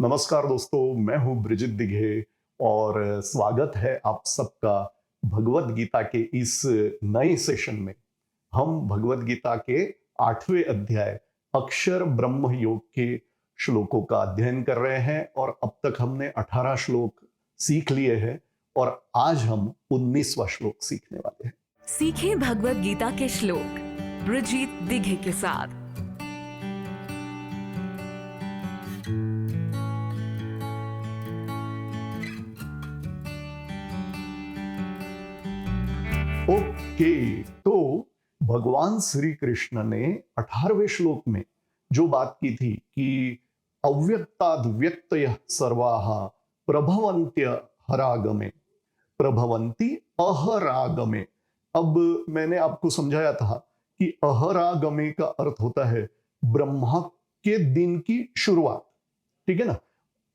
नमस्कार दोस्तों, मैं हूं ब्रिजित दिघे और स्वागत है आप सबका भगवत गीता के इस नए सेशन में। हम भगवत गीता के 8वें अध्याय अक्षर ब्रह्म योग के श्लोकों का अध्ययन कर रहे हैं और अब तक हमने 18 श्लोक सीख लिए हैं और आज हम 19वां श्लोक सीखने वाले हैं। सीखें भगवत गीता के श्लोक ब्रिजित दिघे के साथ। ओके, तो भगवान श्री कृष्ण ने 18वें श्लोक में जो बात की थी कि अव्यक्ताद् व्यक्तयः सर्वाः प्रभवन्त्य हरागमे प्रभवन्ति अहरागमे। अब मैंने आपको समझाया था कि अहरागमे का अर्थ होता है ब्रह्मा के दिन की शुरुआत, ठीक है ना।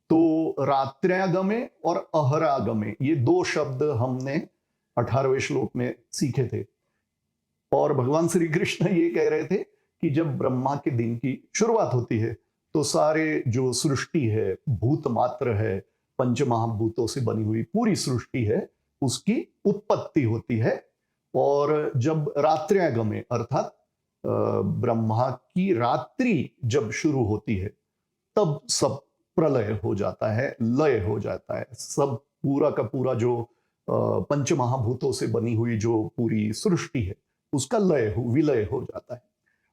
तो रात्र्यागमे और अहरागमे ये दो शब्द हमने 18वें श्लोक में सीखे थे और भगवान श्री कृष्ण ये कह रहे थे कि जब ब्रह्मा के दिन की शुरुआत होती है तो सारे जो सृष्टि है, भूत मात्र है, पंच महाभूतों से बनी हुई पूरी सृष्टि है, उसकी उत्पत्ति होती है। और जब रात्र्यागमे अर्थात ब्रह्मा की रात्रि जब शुरू होती है तब सब प्रलय हो जाता है, लय हो जाता है। सब पूरा का पूरा जो पंच महाभूतों से बनी हुई जो पूरी सृष्टि है उसका विलय हो जाता है।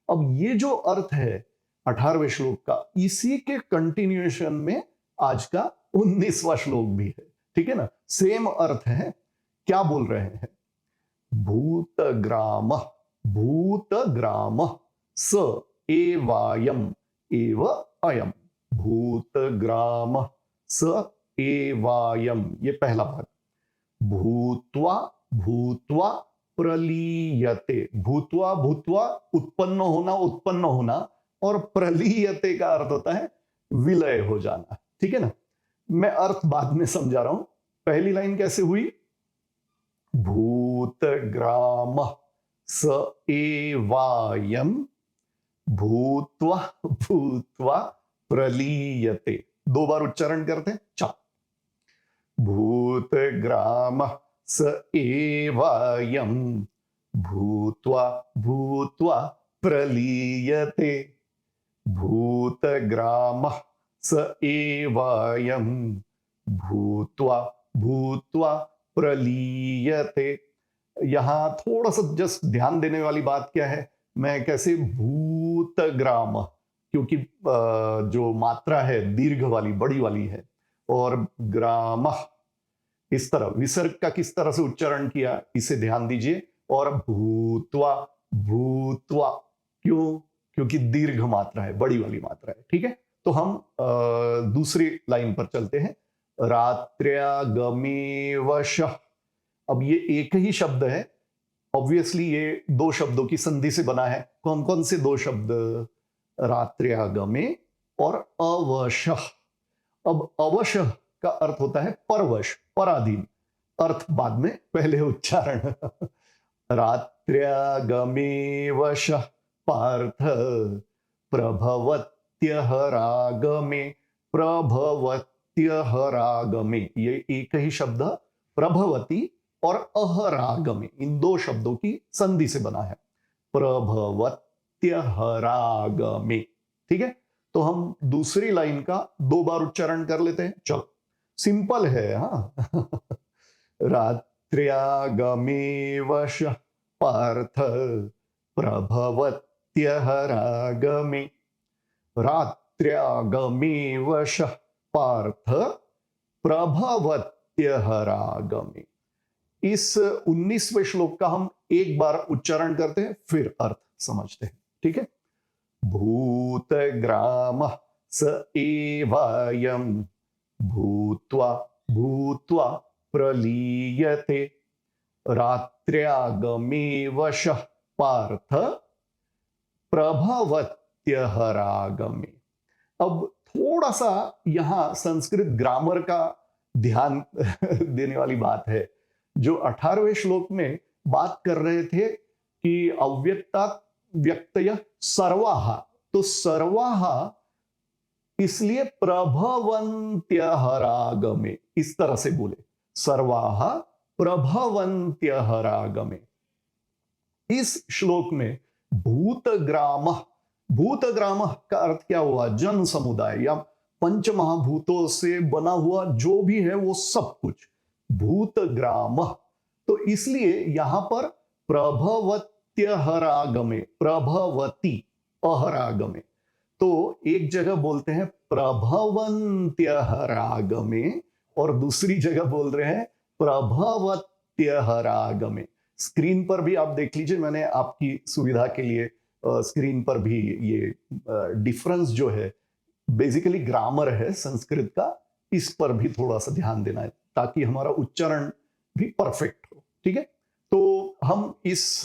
अब ये जो अर्थ है 18वें श्लोक का, इसी के कंटिन्यूएशन में आज का 19वां श्लोक भी है, ठीक है ना। सेम अर्थ है। क्या बोल रहे हैं? भूतग्राम स एवायम एव अयम। भूतग्राम स एवायम, ये पहला भाग। भूत्वा भूत्वा प्रलीयते, भूत्वा भूत्वा उत्पन्न होना और प्रलीयते का अर्थ होता है विलय हो जाना, ठीक है ना। मैं अर्थ बाद में समझा रहा हूं। पहली लाइन कैसे हुई? भूतग्राम स एवायम भूत्वा भूत्वा प्रलीयते। दो बार उच्चारण करते हैं। चा भूतग्राम स एवायम भूत्वा भूत्वा प्रलीयते। भूतग्राम स एवायम भूत्वा भूत्वा प्रलीयते। यहां थोड़ा सा जस्ट ध्यान देने वाली बात क्या है, मैं कैसे भूतग्राम, क्योंकि जो मात्रा है दीर्घ वाली, बड़ी वाली है, और ग्राम इस तरह विसर्ग का किस तरह से उच्चारण किया इसे ध्यान दीजिए। और भूत्वा भूत्वा, क्यों? क्योंकि दीर्घ मात्रा है, बड़ी वाली मात्रा है, ठीक है। तो हम दूसरी लाइन पर चलते हैं। रात्र्यागमेवश। अब ये एक ही शब्द है, ऑब्वियसली ये दो शब्दों की संधि से बना है। कौन कौन से दो शब्द? रात्र्यागमे और अवश। अब अवश का अर्थ होता है परवश, पराधीन। अर्थ बाद में, पहले उच्चारण। रात्र्यागमेवश पार्थ प्रभवत्यः रागमे। प्रभवत्यः रागमे, ये एक ही शब्द प्रभवती और अहरागमे, इन दो शब्दों की संधि से बना है। प्रभवत्यः रागमे, ठीक है। तो हम दूसरी लाइन का दो बार उच्चारण कर लेते हैं। चलो, सिंपल है। हाँ। रात्र्यागमेवश पार्थ प्रभवत्यः रागमे। रात्र्यागमेवश पार्थ प्रभवत्यः रागमे। इस 19वें श्लोक का हम एक बार उच्चारण करते हैं, फिर अर्थ समझते हैं, ठीक है। भूतग्राम स एवायम भूत्वा भूत्वा प्रलीयते। रात्र्यागमेवश पार्थ प्रभवत्यः रागमे। अब थोड़ा सा यहां संस्कृत ग्रामर का ध्यान देने वाली बात है। जो 18वें श्लोक में बात कर रहे थे कि अव्यक्ता व्यक्तय सर्वाहा, तो सर्वाहा इसलिए प्रभवन्त्यहरागमे इस तरह से बोले, सर्वाः प्रभवन्त्यहरागमे। इस श्लोक में भूतग्राम, भूतग्राम का अर्थ क्या हुआ? जन समुदाय या पंच महाभूतों से बना हुआ जो भी है वो सब कुछ भूतग्राम। तो इसलिए यहां पर प्रभवत्यहरागमे, प्रभवती अहरागमे, तो एक जगह बोलते हैं प्रभवन्त्यहरागमे और दूसरी जगह बोल रहे हैं प्रभवत्यहरागमे। स्क्रीन पर भी आप देख लीजिए, मैंने आपकी सुविधा के लिए स्क्रीन पर भी ये डिफरेंस जो है, बेसिकली ग्रामर है संस्कृत का, इस पर भी थोड़ा सा ध्यान देना है ताकि हमारा उच्चारण भी परफेक्ट हो। ठीक है, तो हम इस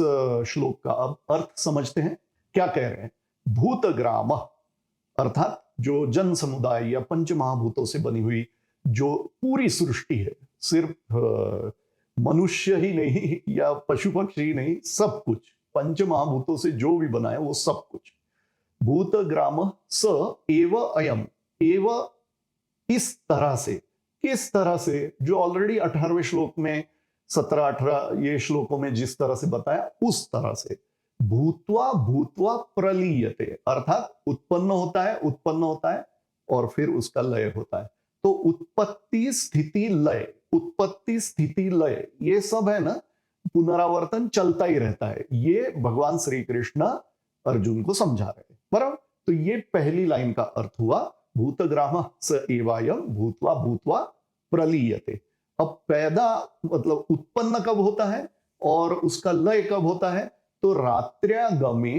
श्लोक का अब अर्थ समझते हैं। क्या कह रहे हैं? भूतग्राम अर्थात जो जन समुदाय या पंच महाभूतों से बनी हुई जो पूरी सृष्टि है, सिर्फ मनुष्य ही नहीं या पशु पक्षी ही नहीं, सब कुछ पंच महाभूतों से जो भी बना है वो सब कुछ। भूतग्राम स एव अयम, एव इस तरह से, किस तरह से? जो ऑलरेडी 18वें श्लोक में 17-18 ये श्लोकों में जिस तरह से बताया उस तरह से। भूत्वा भूत्वा प्रलीयते अर्थात उत्पन्न होता है, उत्पन्न होता है और फिर उसका लय होता है। तो उत्पत्ति स्थिति लय, उत्पत्ति स्थिति लय ये सब है ना, पुनरावर्तन चलता ही रहता है। ये भगवान श्री कृष्ण अर्जुन को समझा रहे हैं, बराबर। तो ये पहली लाइन का अर्थ हुआ, भूतग्राम स एवायम भूत्वा भूत्वा प्रलीयते। अब पैदा मतलब उत्पन्न कब होता है और उसका लय कब होता है? तो रात्र्यागमे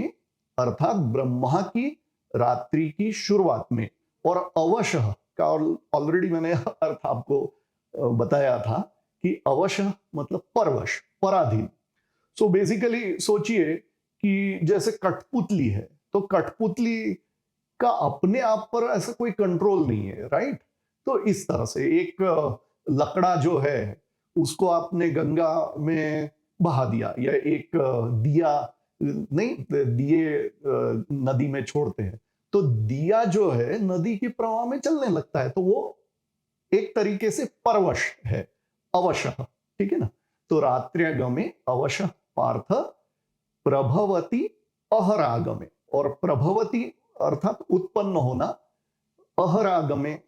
अर्थात ब्रह्मा की रात्रि की शुरुआत में, और अवशः का ऑलरेडी मैंने अर्थ आपको बताया था कि अवशः मतलब परवश, पराधीन। सो बेसिकली सोचिए कि जैसे कठपुतली है, तो कठपुतली का अपने आप पर ऐसा कोई कंट्रोल नहीं है, राइट? तो इस तरह से एक लकड़ा जो है उसको आपने गंगा में बहा दिया, या एक दिया नहीं, दिए नदी में छोड़ते हैं तो दिया जो है नदी के प्रवाह में चलने लगता है, तो वो एक तरीके से परवश है, अवशः। ठीक है ना? तो रात्र्यागमे अवशः पार्थ प्रभवती अहरागमे, और प्रभवती अर्थात उत्पन्न होना, अहरागमे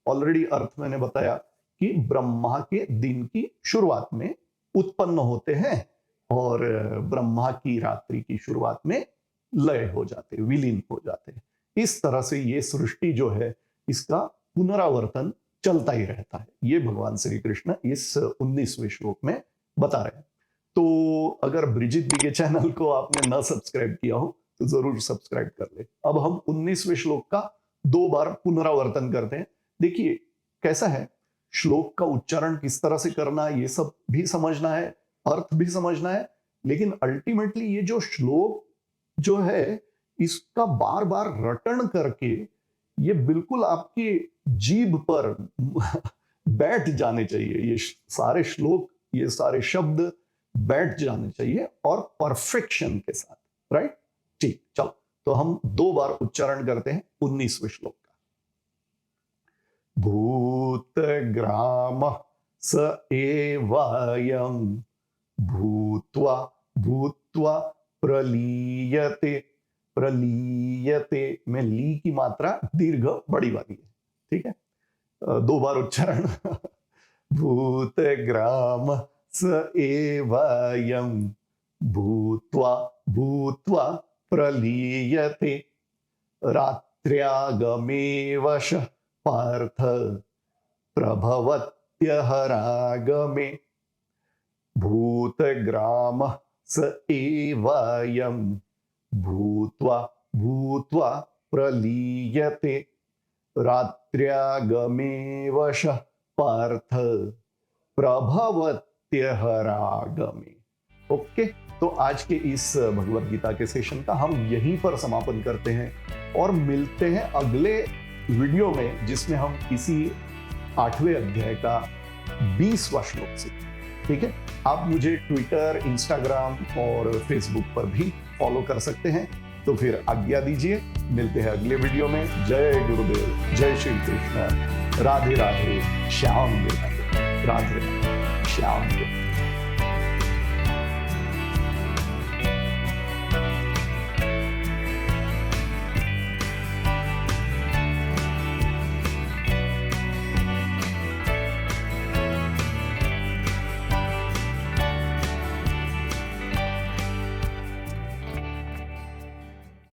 ऑलरेडी अर्थ मैंने बताया कि ब्रह्मा के दिन की शुरुआत में उत्पन्न होते हैं और ब्रह्मा की रात्रि की शुरुआत में लय हो जाते, विलीन हो जाते हैं। इस तरह से ये सृष्टि जो है इसका पुनरावर्तन चलता ही रहता है। ये भगवान श्री कृष्ण इस 19वें श्लोक में बता रहे हैं। तो अगर ब्रिजित दिगे चैनल को आपने ना सब्सक्राइब किया हो तो जरूर सब्सक्राइब कर ले। अब हम 19वें श्लोक का 2 बार पुनरावर्तन करते हैं। देखिए कैसा है, श्लोक का उच्चारण किस तरह से करना, ये सब भी समझना है, अर्थ भी समझना है, लेकिन अल्टीमेटली ये जो श्लोक जो है इसका बार बार रटन करके ये बिल्कुल आपकी जीभ पर बैठ जाने चाहिए। ये सारे श्लोक, ये सारे शब्द बैठ जाने चाहिए और परफेक्शन के साथ, राइट? ठीक, चलो तो हम 2 बार उच्चारण करते हैं 19वें श्लोक का। भूतग्राम स एवायं भूत्वा भूत्वा प्रलीयते, प्रलीयते में ली की मात्रा दीर्घ बड़ी वाली है, ठीक है? 2 बार उच्चारण। भूतग्राम स एवायं भूत्वा भूत्वा प्रलीयते रात्र्यागमेवश पार्थ प्रभवत्यहरागमे। भूतग्राम स एवायं भूत्वा भूत्वा प्रलीयते रात्र्यागमेवश पार्थ प्रभवत्यहरागमे। ओके, तो आज के इस भगवत गीता के सेशन का हम यहीं पर समापन करते हैं और मिलते हैं अगले वीडियो में, जिसमें हम इसी 8वें अध्याय का 20वां श्लोक से। ठीक है, आप मुझे ट्विटर, इंस्टाग्राम और फेसबुक पर भी फॉलो कर सकते हैं। तो फिर आज्ञा दीजिए। मिलते हैं अगले वीडियो में। जय गुरुदेव, जय श्री कृष्ण, राधे राधे, श्याम राधे, राधे श्याम।